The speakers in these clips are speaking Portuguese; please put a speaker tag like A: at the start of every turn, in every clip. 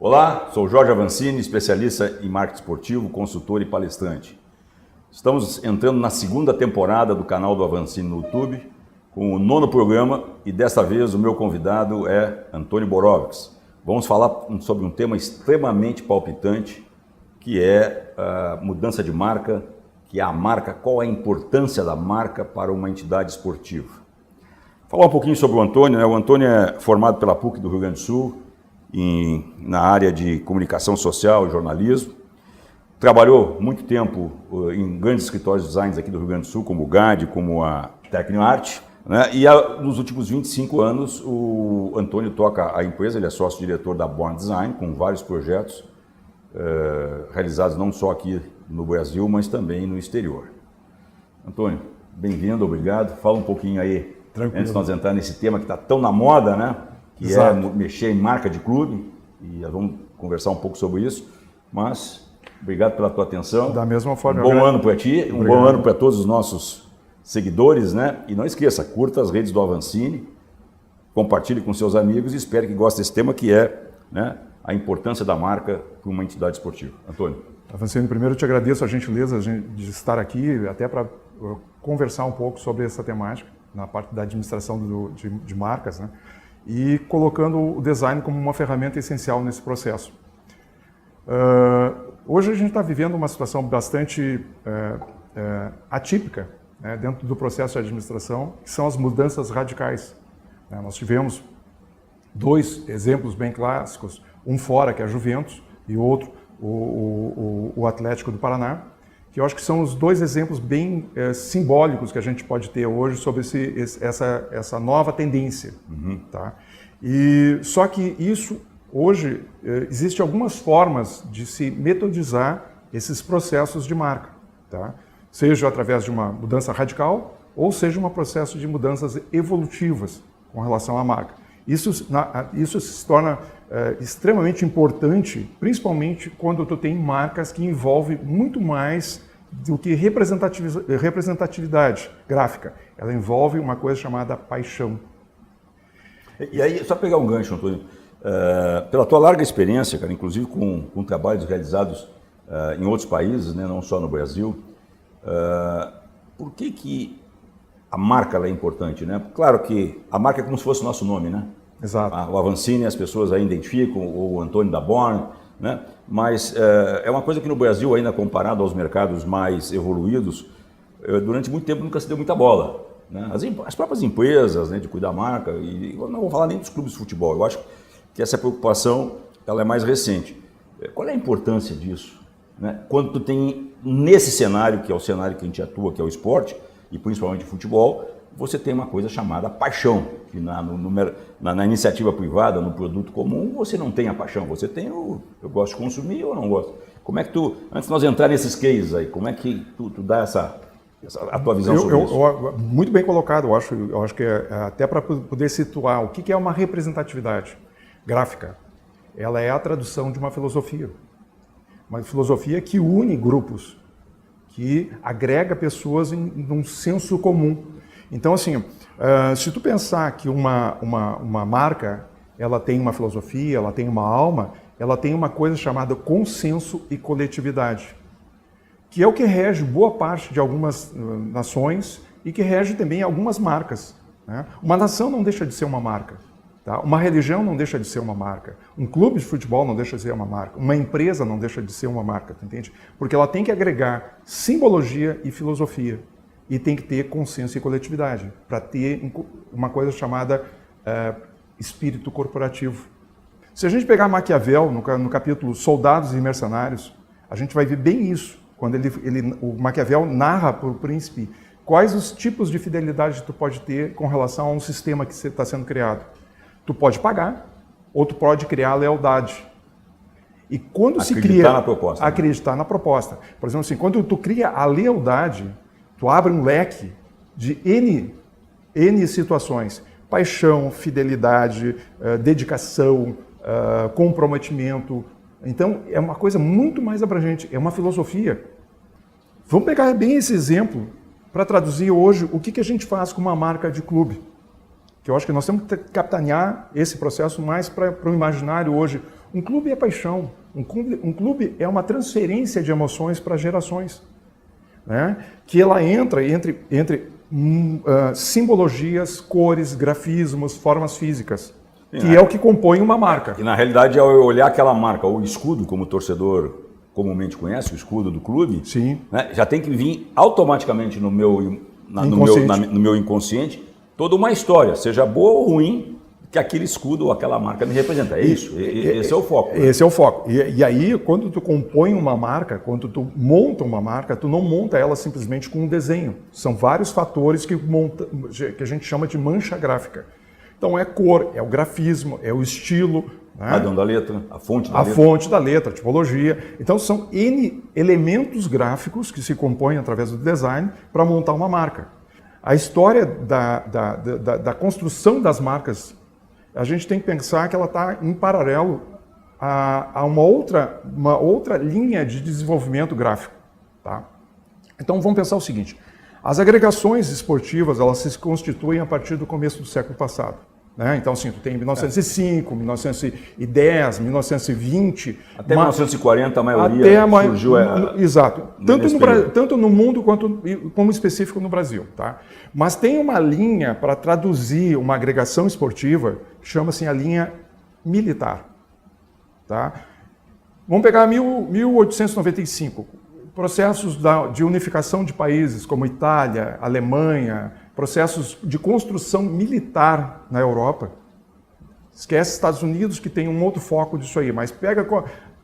A: Olá, sou Jorge Avancini, especialista em marketing esportivo, consultor e palestrante. Estamos entrando na segunda temporada do canal do Avancini no YouTube, com o 9º programa, e desta vez o meu convidado é Antônio Borovics. Vamos falar sobre um tema extremamente palpitante, que é a mudança de marca, que é a marca, qual é a importância da marca para uma entidade esportiva. Falar um pouquinho sobre o Antônio, né? O Antônio é formado pela PUC do Rio Grande do Sul, na área de comunicação social e jornalismo. Trabalhou muito tempo em grandes escritórios de design aqui do Rio Grande do Sul, como o GAD, como a Tecnoarte, né? E nos últimos 25 anos o Antônio toca a empresa, ele é sócio-diretor da Born Design, com vários projetos realizados não só aqui no Brasil, mas também no exterior. Antônio, bem-vindo, obrigado. Fala um pouquinho aí, tranquilo, antes de nós entrar nesse tema que está tão na moda, né? Que Exato. É mexer em marca de clube, e nós vamos conversar um pouco sobre isso, mas obrigado pela tua atenção.
B: Da mesma forma.
A: Um bom ano para ti, um bom ano para todos os nossos seguidores, né? E não esqueça, curta as redes do Avancini, compartilhe com seus amigos e espero que gostem desse tema que é, né, a importância da marca para uma entidade esportiva. Antônio.
B: Avancini, primeiro eu te agradeço a gentileza de estar aqui, até para conversar um pouco sobre essa temática, na parte da administração de marcas, né? E colocando o design como uma ferramenta essencial nesse processo. Hoje a gente está vivendo uma situação bastante atípica, né, dentro do processo de administração, que são as mudanças radicais. Nós tivemos dois exemplos bem clássicos, um fora, que é a Juventus, e outro, o Atlético do Paraná, que eu acho que são os dois exemplos bem simbólicos que a gente pode ter hoje sobre essa nova tendência.
A: Uhum.
B: Tá? E, só que isso, hoje, existem algumas formas de se metodizar esses processos de marca. Tá? Seja através de uma mudança radical, ou seja um processo de mudanças evolutivas com relação à marca. Isso se torna extremamente importante, principalmente quando tu tem marcas que envolvem muito mais do que representatividade gráfica. Ela envolve uma coisa chamada paixão.
A: E aí, só pegar um gancho, Antônio, pela tua larga experiência, cara, inclusive com trabalhos realizados em outros países, né, não só no Brasil, por que a marca ela é importante, né? Claro que a marca é como se fosse o nosso nome, né?
B: Exato.
A: O Avancini as pessoas aí identificam, ou o Antônio da Born, né? Mas é uma coisa que no Brasil, ainda comparado aos mercados mais evoluídos, durante muito tempo nunca se deu muita bola, né? As próprias empresas, né, de cuidar da marca, e não vou falar nem dos clubes de futebol, eu acho que essa preocupação ela é mais recente. Qual é a importância disso, né? Quando tu tem, nesse cenário, que é o cenário que a gente atua, que é o esporte, e principalmente o futebol, você tem uma coisa chamada paixão, que na iniciativa privada, no produto comum, você não tem a paixão, você tem eu gosto de consumir ou não gosto. Como é que tu, antes de nós entrar nesses cases aí, como é que tu dá a tua visão sobre isso?
B: Muito bem colocado, eu acho que até para poder situar o que é uma representatividade gráfica. Ela é a tradução de uma filosofia que une grupos, que agrega pessoas em um senso comum. Então, assim, se tu pensar que uma marca, ela tem uma filosofia, ela tem uma alma, ela tem uma coisa chamada consenso e coletividade, que é o que rege boa parte de algumas nações e que rege também algumas marcas, né? Uma nação não deixa de ser uma marca, tá? Uma religião não deixa de ser uma marca, um clube de futebol não deixa de ser uma marca, uma empresa não deixa de ser uma marca, entende? Porque ela tem que agregar simbologia e filosofia. E tem que ter consenso e coletividade, para ter uma coisa chamada espírito corporativo. Se a gente pegar Maquiavel, no capítulo Soldados e Mercenários, a gente vai ver bem isso, quando o Maquiavel narra para o príncipe quais os tipos de fidelidade que tu pode ter com relação a um sistema que está sendo criado. Tu pode pagar, ou tu pode criar lealdade. E quando se cria...
A: Acreditar na proposta.
B: Acreditar na proposta. Por exemplo, assim, quando tu cria a lealdade, tu abre um leque de N situações. Paixão, fidelidade, dedicação, comprometimento. Então, é uma coisa muito mais abrangente. É uma filosofia. Vamos pegar bem esse exemplo para traduzir hoje o que a gente faz com uma marca de clube. Que eu acho que nós temos que capitanear esse processo mais para o imaginário hoje. Um clube é paixão. Um clube é uma transferência de emoções para gerações. Né? Que ela entra entre simbologias, cores, grafismos, formas físicas. Que é o que compõe uma marca.
A: E na realidade, ao olhar aquela marca, o escudo, como o torcedor comumente conhece, o escudo do clube,
B: sim,
A: né, já tem que vir automaticamente no meu inconsciente toda uma história, seja boa ou ruim, que aquele escudo ou aquela marca me representa. É isso, esse é o foco. Né?
B: Esse é o foco. E aí, quando tu compõe uma marca, quando tu monta uma marca, tu não monta ela simplesmente com um desenho. São vários fatores que a gente chama de mancha gráfica. Então é cor, é o grafismo, é o estilo. Né?
A: Padrão da letra, a fonte da letra.
B: A fonte da letra, a tipologia. Então são N elementos gráficos que se compõem através do design para montar uma marca. A história da construção das marcas, a gente tem que pensar que ela está em paralelo a uma outra linha de desenvolvimento gráfico. Tá? Então vamos pensar o seguinte, as agregações esportivas elas se constituem a partir do começo do século passado. Né? Então, assim, tu tem 1905, 1910, 1920...
A: Até 1940 a maioria surgiu...
B: Exato. Tanto no mundo como específico no Brasil. Tá? Mas tem uma linha para traduzir uma agregação esportiva que chama-se a linha militar. Tá? Vamos pegar 1895. Processos de unificação de países como Itália, Alemanha... processos de construção militar na Europa. Esquece Estados Unidos, que tem um outro foco disso aí, mas pega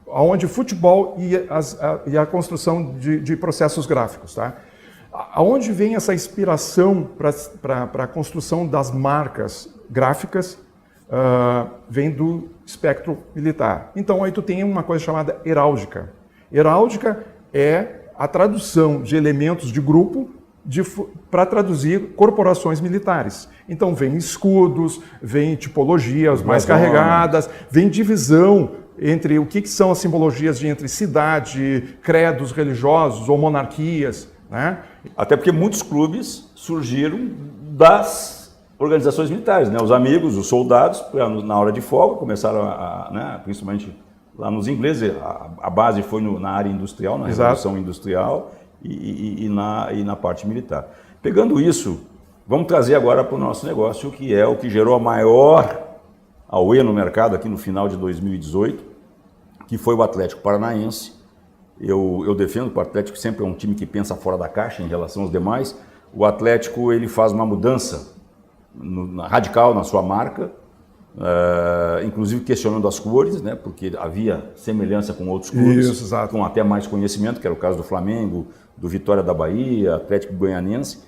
B: onde o futebol e a construção de processos gráficos. Tá? Aonde vem essa inspiração para a construção das marcas gráficas, vem do espectro militar. Então aí tu tem uma coisa chamada heráldica. Heráldica é a tradução de elementos de grupo para traduzir corporações militares. Então vem escudos, vem tipologias mais carregadas, vem divisão entre o que são as simbologias entre cidade, credos religiosos ou monarquias. Né?
A: Até porque muitos clubes surgiram das organizações militares, né? Os amigos, os soldados, na hora de folga, começaram né? Principalmente lá nos ingleses, a base foi na área industrial, na Revolução Industrial, e na parte militar. Pegando isso, vamos trazer agora para o nosso negócio, que é o que gerou a maior auê no mercado aqui no final de 2018, que foi o Atlético Paranaense. Eu defendo que o Atlético sempre é um time que pensa fora da caixa em relação aos demais. O Atlético ele faz uma mudança radical na sua marca, inclusive questionando as cores, né, porque havia semelhança com outros clubes, com até mais conhecimento, que era o caso do Flamengo, do Vitória da Bahia, Atlético Goianiense,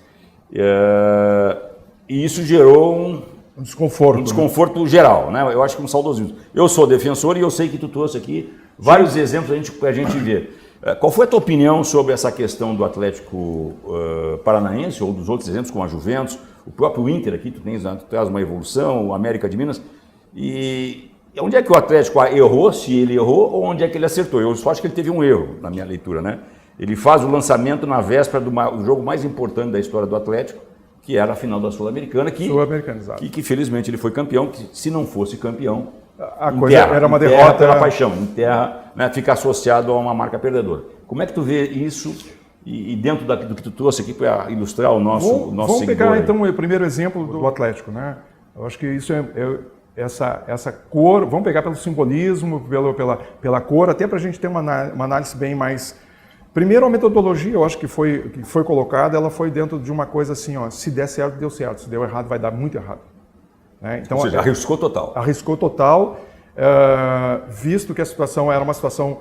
A: e isso gerou um desconforto geral, né? Eu acho que um saudosismo. Eu sou defensor e eu sei que tu trouxe aqui vários exemplos para a gente ver. Qual foi a tua opinião sobre essa questão do Atlético Paranaense ou dos outros exemplos, como a Juventus, o próprio Inter aqui, tu traz uma evolução, o América de Minas, e onde é que o Atlético errou, se ele errou, ou onde é que ele acertou? Eu só acho que ele teve um erro, na minha leitura, né? Ele faz o lançamento na véspera do jogo mais importante da história do Atlético, que era a final da Sul-Americana, que felizmente ele foi campeão, que se não fosse campeão,
B: era uma derrota.
A: Era paixão, né, fica associado a uma marca perdedora. Como é que tu vê isso e dentro do que tu trouxe aqui para ilustrar o nosso seguidor?
B: Vamos pegar então o primeiro exemplo do Atlético, né? Eu acho que isso essa cor, vamos pegar pelo simbolismo, pela cor, até para a gente ter uma análise bem mais... Primeiro, a metodologia, eu acho que foi colocada, ela foi dentro de uma coisa assim, ó, se der certo, deu certo, se deu errado, vai dar muito errado. Né? Então,
A: ou seja, arriscou total.
B: Arriscou total, visto que a situação era uma situação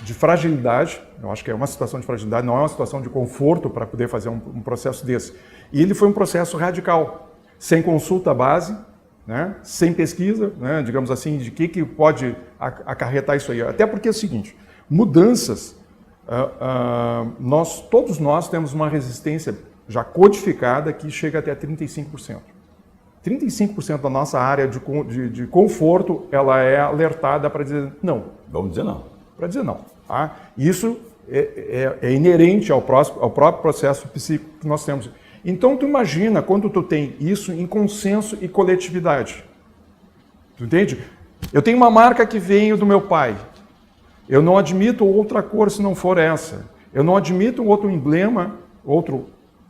B: de fragilidade, eu acho que é uma situação de fragilidade, não é uma situação de conforto para poder fazer um processo desse. E ele foi um processo radical, sem consulta base, né, sem pesquisa, né, digamos assim, de que pode acarretar isso aí. Até porque é o seguinte, mudanças, todos nós temos uma resistência já codificada que chega até 35%. 35% da nossa área de conforto, ela é alertada para dizer não.
A: Vamos dizer não.
B: Para dizer não. Tá? Isso é inerente ao próprio processo psíquico que nós temos. Então, tu imagina quando tu tem isso em consenso e coletividade. Tu entende? Eu tenho uma marca que veio do meu pai. Eu não admito outra cor se não for essa. Eu não admito outro emblema,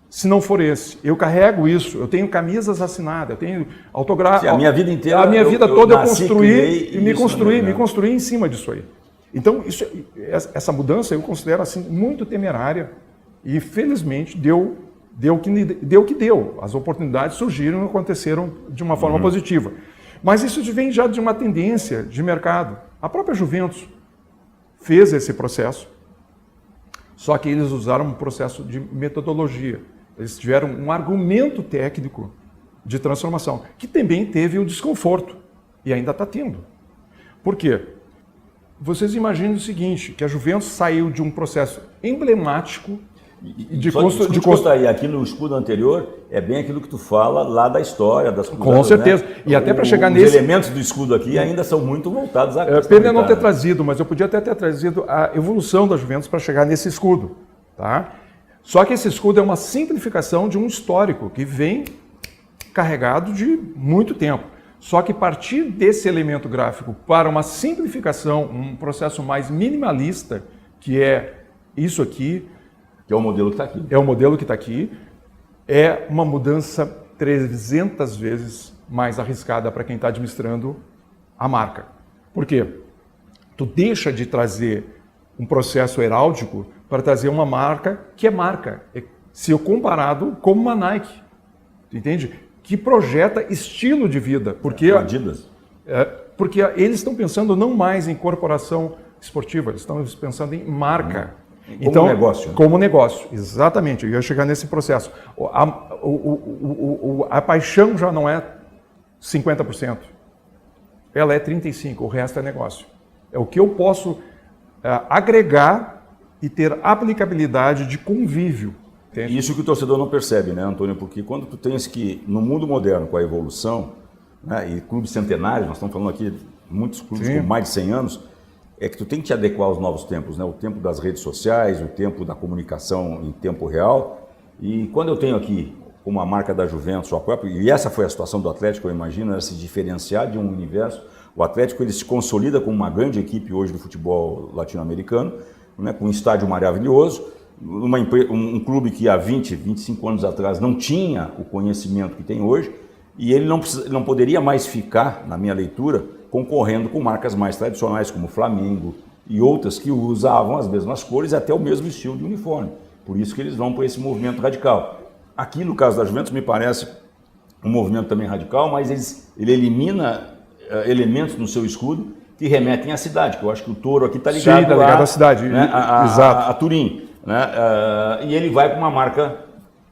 B: se não for esse. Eu carrego isso, eu tenho camisas assinadas, eu tenho autografo.
A: A minha vida inteira.
B: A minha vida toda eu construí e me construí em cima disso aí. Então, essa mudança eu considero assim muito temerária e felizmente deu o que deu. As oportunidades surgiram e aconteceram de uma forma positiva. Mas isso vem já de uma tendência de mercado. A própria Juventus fez esse processo, só que eles usaram um processo de metodologia. Eles tiveram um argumento técnico de transformação, que também teve o desconforto, e ainda está tendo. Por quê? Vocês imaginem o seguinte, que a Juventus saiu de um processo emblemático de
A: construção. Aqui no escudo anterior, é bem aquilo que tu fala lá da história, das
B: cruzadas. Com certeza. Né? E até para chegar nesse...
A: Os elementos do escudo aqui ainda são muito voltados à questão
B: pena não ter trazido, mas eu podia até ter trazido a evolução da Juventus para chegar nesse escudo. Tá? Só que esse escudo é uma simplificação de um histórico que vem carregado de muito tempo. Só que partir desse elemento gráfico para uma simplificação, um processo mais minimalista, que é isso aqui...
A: Que é o modelo que está aqui.
B: É o modelo que está aqui. É uma mudança 300 vezes mais arriscada para quem está administrando a marca. Por quê? Tu deixa de trazer um processo heráldico para trazer uma marca que é marca. Se eu comparado como uma Nike. Entende? Que projeta estilo de vida. Porque,
A: Adidas.
B: Porque eles estão pensando não mais em corporação esportiva, eles estão pensando em marca.
A: Como negócio.
B: Como negócio, exatamente. Eu ia chegar nesse processo. A paixão já não é 50%. Ela é 35%, o resto é negócio. É o que eu posso agregar e ter aplicabilidade de convívio. Entende?
A: Isso que o torcedor não percebe, né, Antônio? Porque quando tu tens que, no mundo moderno, com a evolução, né, e clubes centenários, nós estamos falando aqui de muitos clubes com mais de 100 anos, é que tu tem que te adequar aos novos tempos, né? O tempo das redes sociais, o tempo da comunicação em tempo real. E quando eu tenho aqui uma marca da Juventus, a própria, e essa foi a situação do Atlético, eu imagino, era se diferenciar de um universo. O Atlético ele se consolida como uma grande equipe hoje do futebol latino-americano, né? Com um estádio maravilhoso, um clube que há 20, 25 anos atrás não tinha o conhecimento que tem hoje, e ele não poderia mais ficar, na minha leitura, concorrendo com marcas mais tradicionais, como o Flamengo e outras que usavam as mesmas cores e até o mesmo estilo de uniforme. Por isso que eles vão para esse movimento radical. Aqui, no caso da Juventus, me parece um movimento também radical, mas ele elimina elementos no seu escudo que remetem à cidade, que eu acho que o touro aqui está ligado,
B: tá ligado à cidade,
A: né,
B: exato.
A: A Turim. Né, e ele vai para uma marca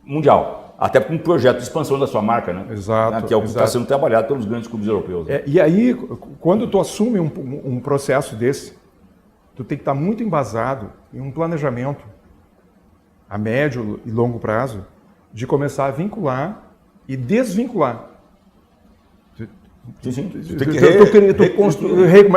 A: mundial. Até com um projeto de expansão da sua marca, né?
B: Exato.
A: Né? Que é o que está sendo trabalhado pelos grandes clubes europeus. Né?
B: E aí, quando tu assume um processo desse, tu tem que estar muito embasado em um planejamento a médio e longo prazo de começar a vincular e desvincular.
A: Sim. Tu tem que reconstruir.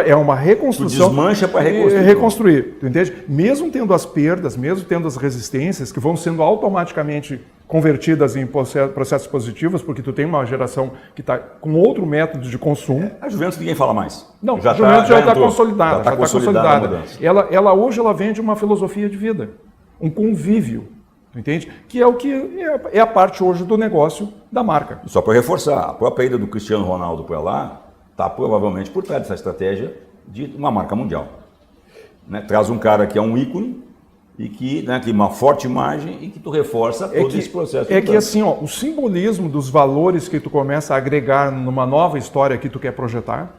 B: É uma reconstrução.
A: Tu desmancha para reconstruir.
B: Reconstruir, tu entende? Mesmo tendo as perdas, mesmo tendo as resistências, que vão sendo automaticamente convertidas em processos positivos, porque tu tem uma geração que está com outro método de consumo.
A: A Juventus ninguém fala mais.
B: Não, a Juventus já está consolidada. Já está consolidada. Ela hoje vende uma filosofia de vida, um convívio. Entende? Que é o que é a parte hoje do negócio da marca.
A: Só para reforçar, a própria ida do Cristiano Ronaldo para lá está provavelmente por trás dessa estratégia de uma marca mundial. Né? Traz um cara que é um ícone e que tem uma forte imagem e que tu reforça todo esse processo.
B: É que assim, ó, o simbolismo dos valores que tu começa a agregar numa nova história que tu quer projetar,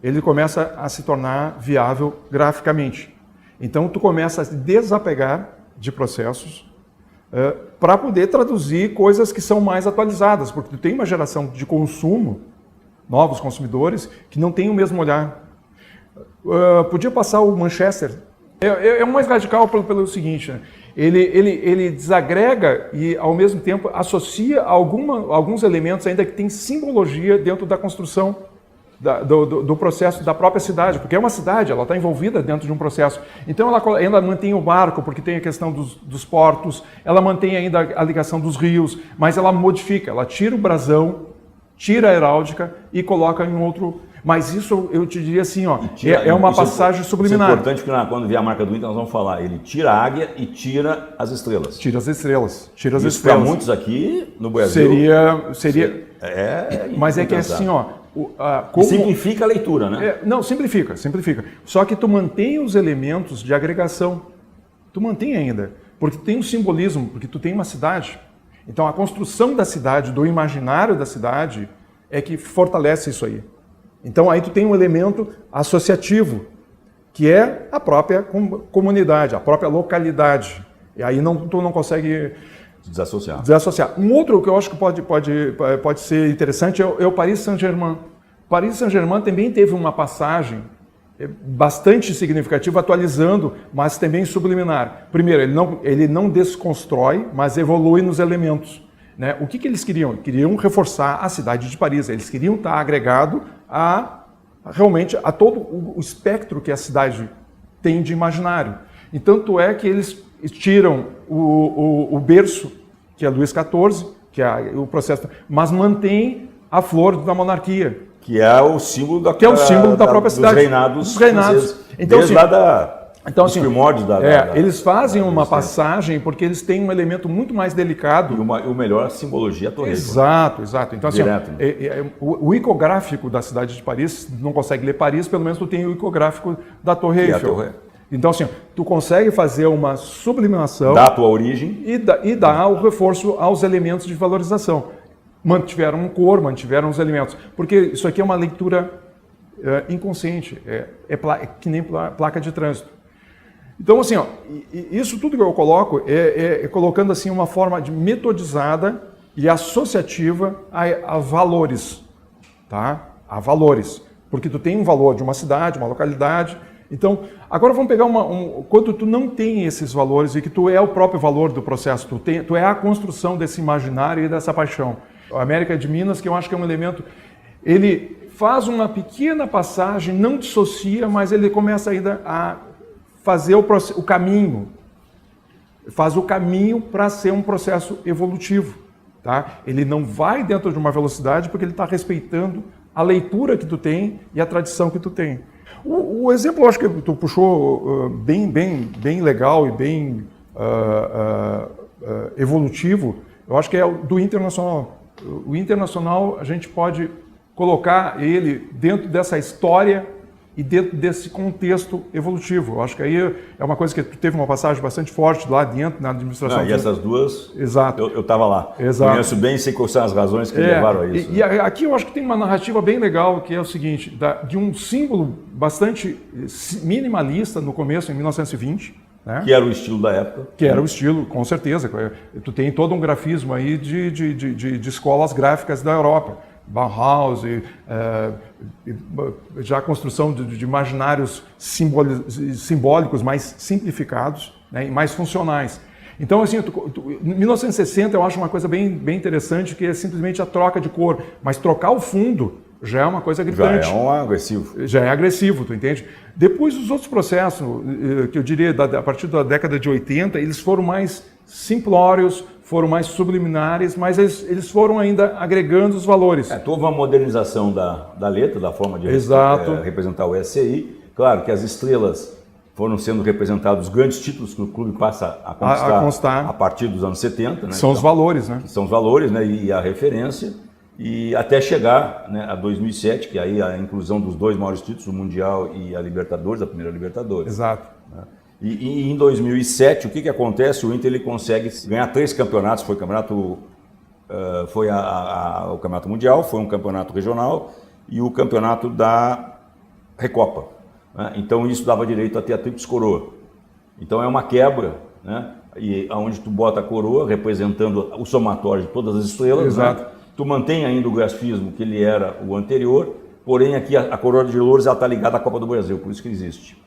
B: ele começa a se tornar viável graficamente. Então, tu começa a se desapegar de processos para poder traduzir coisas que são mais atualizadas, porque tu tem uma geração de consumo, novos consumidores, que não tem o mesmo olhar. Podia passar o Manchester. É o mais radical pelo seguinte, né? Ele desagrega e, ao mesmo tempo, associa alguns elementos ainda que tem simbologia dentro da construção do processo da própria cidade, porque é uma cidade, ela está envolvida dentro de um processo. Então ela mantém o barco, porque tem a questão dos portos, ela mantém ainda a ligação dos rios, mas ela modifica, ela tira o brasão, tira a heráldica e coloca em outro... Mas isso, eu te diria assim, ó, é uma passagem subliminar.
A: Isso é importante, porque quando vier a marca do Inter, nós vamos falar, ele tira a águia e tira as estrelas.
B: Tira as estrelas. Tira as
A: isso
B: estrelas.
A: Para muitos aqui no Brasil...
B: Seria mas é que é assim, ó...
A: Simplifica a leitura, né?
B: Não, simplifica. Só que tu mantém os elementos de agregação. Tu mantém ainda. Porque tem um simbolismo, porque tu tem uma cidade. Então a construção da cidade, do imaginário da cidade, é que fortalece isso aí. Então aí tu tem um elemento associativo, que é a própria comunidade, a própria localidade. E aí tu não consegue desassociar. Um outro que eu acho que pode ser interessante é o Paris Saint-Germain. Paris Saint-Germain também teve uma passagem bastante significativa, atualizando, mas também subliminar. Primeiro, ele não desconstrói, mas evolui nos elementos. Né? O que eles queriam? Queriam reforçar a cidade de Paris. Eles queriam estar agregado realmente a todo o espectro que a cidade tem de imaginário. E tanto é que eles tiram o berço, que é Luís XIV, que é o processo, mas mantém a flor da monarquia.
A: Que é o símbolo da
B: própria cidade.
A: Dos reinados.
B: Então,
A: desde lá dos primórdios
B: eles fazem uma passagem porque eles têm um elemento muito mais delicado.
A: E o melhor simbologia, a Torre Eiffel.
B: Exato. Então, assim, o icográfico da cidade de Paris, não consegue ler Paris, pelo menos tu tem o icográfico da Torre Eiffel. Então, assim, tu consegue fazer uma sublimação...
A: Dá a tua origem.
B: E dá o reforço aos elementos de valorização. Mantiveram um cor, mantiveram os elementos. Porque isso aqui é uma leitura inconsciente, é que nem placa de trânsito. Então, assim, ó, isso tudo que eu coloco é colocando assim uma forma de metodizada e associativa a valores, tá? A valores. Porque tu tem um valor de uma cidade, uma localidade. Então, agora vamos pegar quando tu não tem esses valores e que tu é o próprio valor do processo, tu é a construção desse imaginário e dessa paixão. A América de Minas, que eu acho que é um elemento, ele faz uma pequena passagem, não dissocia, mas ele começa ainda a fazer o caminho, faz o caminho para ser um processo evolutivo. Tá? Ele não vai dentro de uma velocidade porque ele está respeitando a leitura que tu tem e a tradição que tu tem. O exemplo, eu acho que tu puxou bem legal e bem evolutivo, eu acho que é o do Internacional. O Internacional, a gente pode colocar ele dentro dessa história e dentro desse contexto evolutivo. Eu acho que aí é uma coisa que teve uma passagem bastante forte lá dentro, na administração.
A: E essas duas,
B: exato.
A: Eu estava lá.
B: Exato.
A: Conheço bem e sei quais são as razões que levaram a isso.
B: E aqui eu acho que tem uma narrativa bem legal, que é o seguinte, de um símbolo bastante minimalista no começo, em 1920, né?
A: Que era o estilo da época.
B: Que era o estilo, com certeza. Tu tem todo um grafismo aí de escolas gráficas da Europa. Bauhaus, já a construção de imaginários simbólicos mais simplificados, né, e mais funcionais. Então, assim, em 1960 eu acho uma coisa bem interessante, que é simplesmente a troca de cor, mas trocar o fundo já é uma coisa gritante.
A: Já é agressivo.
B: Já é agressivo, tu entende? Depois os outros processos, que eu diria a partir da década de 80, eles foram mais simplórios, foram mais subliminares, mas eles foram ainda agregando os valores.
A: Houve uma modernização da letra, da forma de representar o SCI. Claro que as estrelas foram sendo representados, os grandes títulos que o clube passa a conquistar a partir dos anos 70. Né?
B: São os valores, né?
A: São os valores, né? E a referência. E até chegar, né, a 2007, que aí a inclusão dos dois maiores títulos, o Mundial e a Libertadores, a primeira Libertadores.
B: Exato.
A: Né? E em 2007, o que acontece? O Inter ele consegue ganhar 3 campeonatos. Foi o campeonato, o campeonato mundial, foi um campeonato regional e o campeonato da Recopa. Né? Então isso dava direito a ter a tríplice coroa. Então é uma quebra, né? E onde tu bota a coroa representando o somatório de todas as estrelas.
B: Exato.
A: Né? Tu mantém ainda o grafismo que ele era o anterior, porém aqui a coroa de louros está ligada à Copa do Brasil, por isso que existe.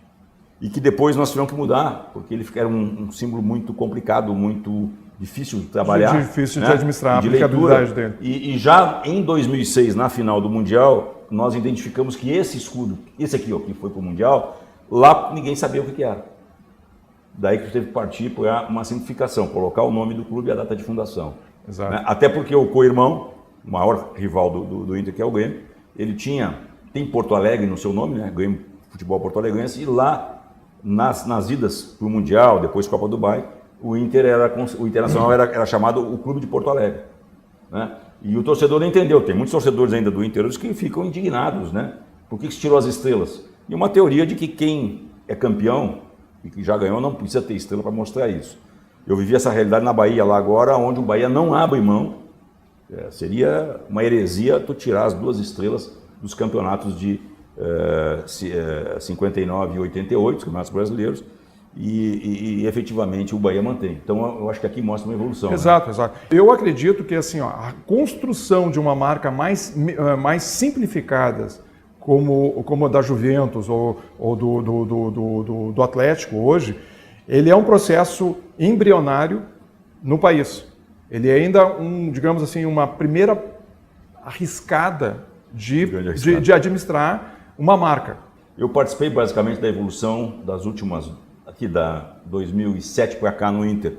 A: E que depois nós tivemos que mudar, porque ele era um símbolo muito complicado, muito difícil de trabalhar.
B: Difícil, né?
A: De
B: administrar,
A: de
B: a aplicabilidade
A: leitura.
B: dele.
A: E já em 2006, na final do Mundial, nós identificamos que esse escudo, esse aqui, ó, que foi para o Mundial, lá ninguém sabia o que era. Daí que teve que partir para uma simplificação, colocar o nome do clube e a data de fundação.
B: Exato.
A: Né? Até porque o co-irmão, o maior rival do Inter, que é o Grêmio, ele tem Porto Alegre no seu nome, né? Grêmio Futebol Porto Alegrense, e lá, nas idas para o Mundial, depois Copa Dubai, o Internacional era chamado o Clube de Porto Alegre. Né? E o torcedor não entendeu, tem muitos torcedores ainda do Inter que ficam indignados, né? Por que se tirou as estrelas? E uma teoria de que quem é campeão e que já ganhou não precisa ter estrela para mostrar isso. Eu vivi essa realidade na Bahia lá agora, onde o Bahia não abre mão. Seria uma heresia tu tirar as 2 estrelas dos campeonatos de 59 e 88, os campeonatos brasileiros, e efetivamente o Bahia mantém. Então eu acho que aqui mostra uma evolução.
B: Exato, né? Exato. Eu acredito que assim, ó, a construção de uma marca mais simplificada, como a da Juventus ou do Atlético hoje, ele é um processo embrionário no país. Ele é ainda, digamos assim, uma primeira arriscada de administrar uma marca.
A: Eu participei basicamente da evolução das últimas, aqui da 2007 para cá no Inter.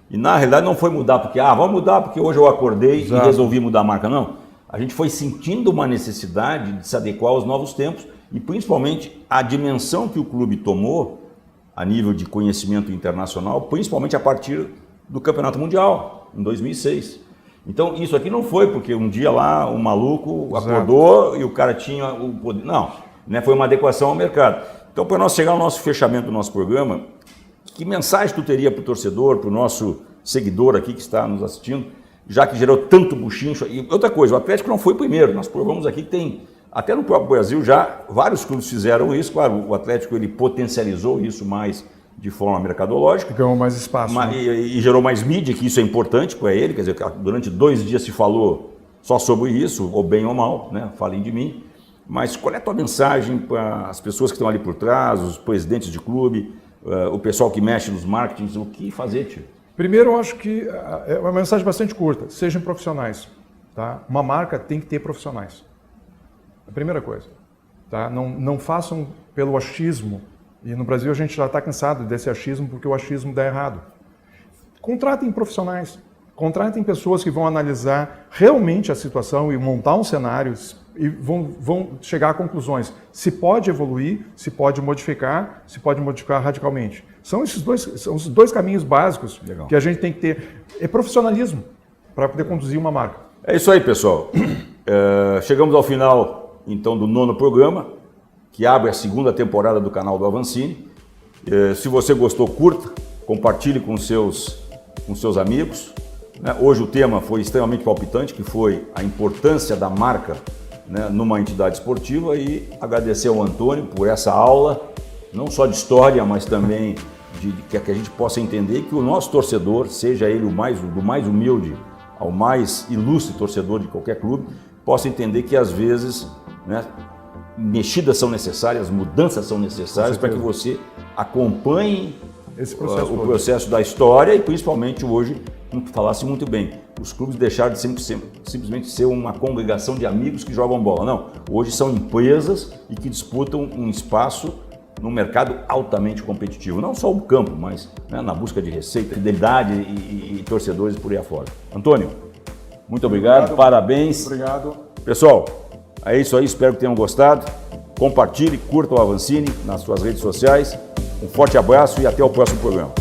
A: E na realidade não foi mudar porque, vamos mudar porque hoje eu acordei e resolvi mudar a marca, não. A gente foi sentindo uma necessidade de se adequar aos novos tempos e principalmente a dimensão que o clube tomou a nível de conhecimento internacional, principalmente a partir do Campeonato Mundial, em 2006. Então isso aqui não foi porque um dia lá um maluco acordou e o cara tinha o poder. Não, né? Foi uma adequação ao mercado. Então para nós chegar ao nosso fechamento do nosso programa, que mensagem tu teria para o torcedor, para o nosso seguidor aqui que está nos assistindo, já que gerou tanto buchincho? E outra coisa, o Atlético não foi o primeiro, nós provamos aqui que tem, até no próprio Brasil já, vários clubes fizeram isso, claro, o Atlético ele potencializou isso mais de forma mercadológica.
B: Ganhou mais espaço.
A: E gerou mais mídia, que isso é importante para ele, quer dizer, durante 2 dias se falou só sobre isso, ou bem ou mal, né? Falem de mim, mas qual é a tua mensagem para as pessoas que estão ali por trás, os presidentes de clube, o pessoal que mexe nos marketings, o que fazer, tio?
B: Primeiro, eu acho que é uma mensagem bastante curta. Sejam profissionais. Tá? Uma marca tem que ter profissionais. A primeira coisa. Tá? Não façam pelo achismo. E no Brasil a gente já está cansado desse achismo porque o achismo dá errado. Contratem profissionais. Contratem pessoas que vão analisar realmente a situação e montar um cenário e vão chegar a conclusões. Se pode evoluir, se pode modificar radicalmente. São os dois caminhos básicos. Legal. Que a gente tem que ter. É profissionalismo para poder conduzir uma marca.
A: É isso aí, pessoal. Chegamos ao final, então, do 9º programa, que abre a 2ª temporada do canal do Avancini. Se você gostou, curta, compartilhe com seus amigos. Hoje o tema foi extremamente palpitante, que foi a importância da marca, né, numa entidade esportiva, e agradecer ao Antônio por essa aula, não só de história, mas também que a gente possa entender que o nosso torcedor, seja ele do mais humilde ao mais ilustre torcedor de qualquer clube, possa entender que às vezes, né, mexidas são necessárias, mudanças são necessárias para que você acompanhe
B: esse processo
A: o processo da história e principalmente hoje, como tu falasse muito bem, os clubes deixaram de simplesmente ser uma congregação de amigos que jogam bola. Não, hoje são empresas e que disputam um espaço num mercado altamente competitivo. Não só o campo, mas, né, na busca de receita, fidelidade e torcedores por aí afora. Antônio, muito obrigado, parabéns.
B: Obrigado.
A: Pessoal, é isso aí, espero que tenham gostado. Compartilhe, curta o Avancini nas suas redes sociais. Um forte abraço e até o próximo programa.